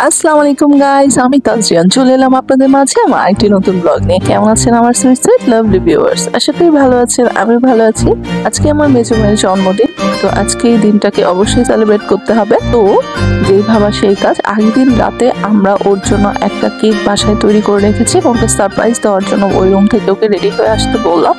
আসসালামু আলাইকুম গাইস, আমি তাজরিয়ান চলে এলাম আপনাদের মাঝে আমার একটি নতুন ব্লগ নিয়ে। কেমন আছেন আমার সুইট লাভলি ভিউয়ার্স? আশা করি ভালো আছেন, আমি ভালো আছি। আজকে আমার মেজো মেয়ের জন্মদিন, তো আজকে এই দিনটাকে অবশ্যই সেলিব্রেট করতে হবে। তো যেই ভাবা সেই কাজ, আগের দিন রাতে আমরা ওর জন্য একটা কেক বাসায় তৈরি করে রেখেছি এবং ওকে সারপ্রাইজ দেওয়ার জন্য ওই রুম থেকে ওকে রেডি হয়ে আসতে বললাম।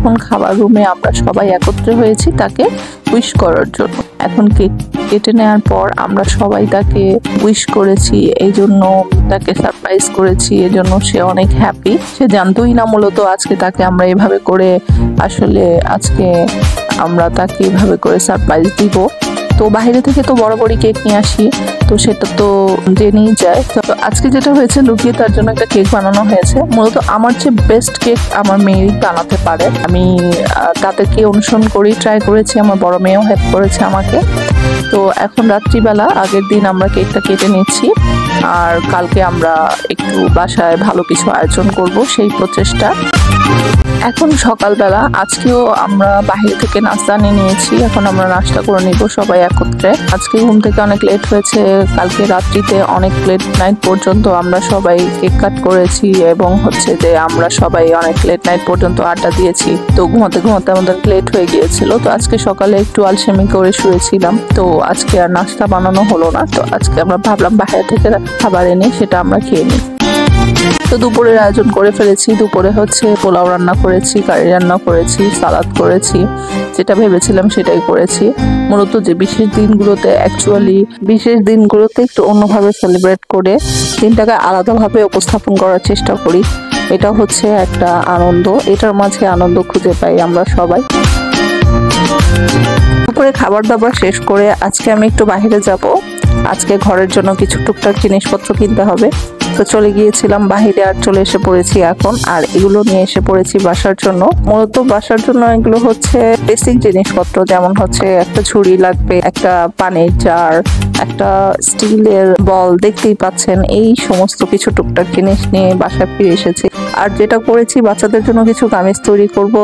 এখন খাবার রুমে আমরা সবাই একত্রে হয়েছি তাকে উইশ করার জন্য। এখন কেক কেটে নেওয়ার পর আমরা সবাই তাকে উইশ করেছি, এই জন্য তাকে সারপ্রাইজ করেছি, এই জন্য সে অনেক হ্যাপি। সে জানতোই না মূলত আজকে তাকে আমরা এভাবে করে আজকে আমরা তাকে এভাবে করে সারপ্রাইজ দিব। তো বাইরে থেকে তো বড় কেক নিয়ে আসি, তো সেটা তো জেনেই যায়। তো আজকে যেটা হয়েছে, লুকিয়ে তার জন্য একটা কেক বানানো হয়েছে। মূলত আমার চেয়ে বেস্ট কেক আমার মেয়েই বানাতে পারে। আমি তাদেরকে অনুসরণ করি, ট্রাই করেছি, আমার বড় মেয়েও হেল্প করেছে আমাকে। তো এখন রাত্রিবেলা আগের দিন আমরা কেকটা কেটে নিচ্ছি, আর কালকে আমরা একটু বাসায় ভালো কিছু আয়োজন করব সেই প্রচেষ্টা। এখন সকালবেলা আজকেও আমরা বাইরে থেকে নাস্তা নিয়েছি, এখন আমরা নাস্তা করে নিব সবাই একত্রে। আজকে ঘুম থেকে অনেক লেট হয়েছে, কালকে রাত্রিতে অনেক লেট নাইট পর্যন্ত আমরা সবাই কেক কাট করেছি এবং যে আমরা সবাই অনেক লেট নাইট পর্যন্ত আড্ডা দিয়েছি। তো ঘুমাতে ঘুমাতে আমাদের লেট হয়ে গিয়েছিল। তো আজকে সকালে একটু আলসেমি করে শুয়েছিলাম, তো আজকে আর নাস্তা বানানো হলো না। তো আজকে আমরা ভাবলাম বাইরে থেকে খাবার এনে সেটা আমরা খেয়ে নিই। তো দুপুরের আয়োজন করে ফেলেছি। দুপুরে পোলাও রান্না করেছি, কারি রান্না করেছি, সালাদ করেছি, যেটা ভেবেছিলাম সেটাই করেছি। মূলত যে বিশেষ দিনগুলোতে একটু অন্যভাবে সেলিব্রেট করে দিনটাকে আলাদাভাবে উপস্থাপন করার চেষ্টা করি। এটা একটা আনন্দ, এটার মাঝে আনন্দ খুঁজে পাই আমরা সবাই। দুপুরে খাবার দাবার শেষ করে আজকে আমি একটু বাইরে যাব। আজকে ঘরের জন্য কিছু টুকটাক জিনিসপত্র কিনতে হবে, তো চলে গিয়েছিলাম বাহিরে, আর চলে এসে পড়েছি এখন। আর এগুলো নিয়ে এসে পড়েছি বাসার জন্য। মূলত বাসার জন্য এগুলো বেসিক জিনিসপত্র, যেমন একটা ঝুড়ি লাগবে, একটা পানির জার, একটা স্টিলের বল, দেখতেই পাচ্ছেন। এই সমস্ত কিছু টুকটাক জিনিস নিয়ে বাসায় ফিরে এসেছি। আর যেটা করেছি, বাচ্চাদের জন্য কিছু কামিজ তৈরি করব,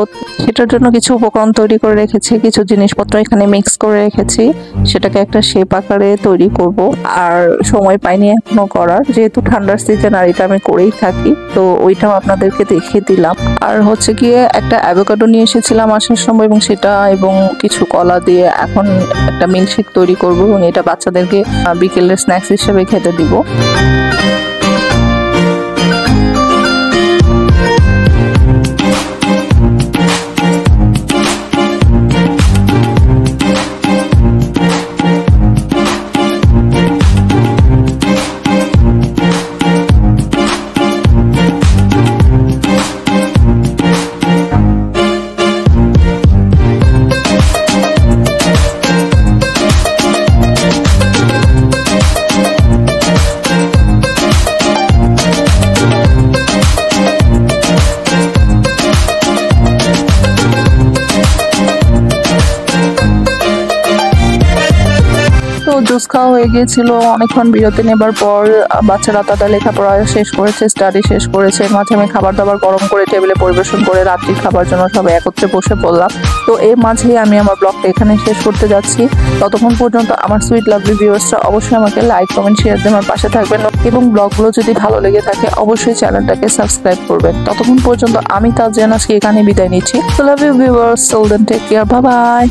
সেটার জন্য কিছু উপকরণ তৈরি করে রেখেছি, কিছু জিনিসপত্র এখানে মিক্স করে রেখেছি, সেটাকে একটা শেপ আকারে তৈরি করব। আর সময় পাইনি এখনো করার, যেহেতু ঠান্ডার সিজন আর এটা আমি করেই থাকি, তো ওইটাও আপনাদেরকে দেখিয়ে দিলাম। আর গিয়ে একটা অ্যাভোকাডো নিয়ে এসেছিলাম আসার সময়, এবং কিছু কলা দিয়ে এখন একটা মিল্কশেক তৈরি করব, এবং এটা বাচ্চাদেরকে বিকেলের স্ন্যাক্স হিসেবে খেতে দিব। জুস খাওয়া হয়ে গিয়েছিল। অনেকক্ষণ বিরতি নেবার পর বাচ্চারা তাদের লেখাপড়া শেষ করেছে, স্টাডি শেষ করেছে। মাঝে আমি খাবার দাবার গরম করে টেবিলে পরিবেশন করে রাত্রি খাবার জন্য সবাই একত্রে বসে পড়লাম। তো এর মাঝেই আমি আমার ব্লগটা এখানে শেষ করতে যাচ্ছি। ততক্ষণ পর্যন্ত আমার সুইট লাভলি ভিউয়ার্সরা অবশ্যই আমাকে লাইক, কমেন্ট, শেয়ার দিয়ে আমার পাশে থাকবেন, এবং ব্লগগুলো যদি ভালো লেগে থাকে অবশ্যই চ্যানেলটাকে সাবস্ক্রাইব করবেন। ততক্ষণ পর্যন্ত আমি তাজরিয়ান আজকে এখানে বিদায় নিচ্ছি। Love you viewers, till then, take care, bye by.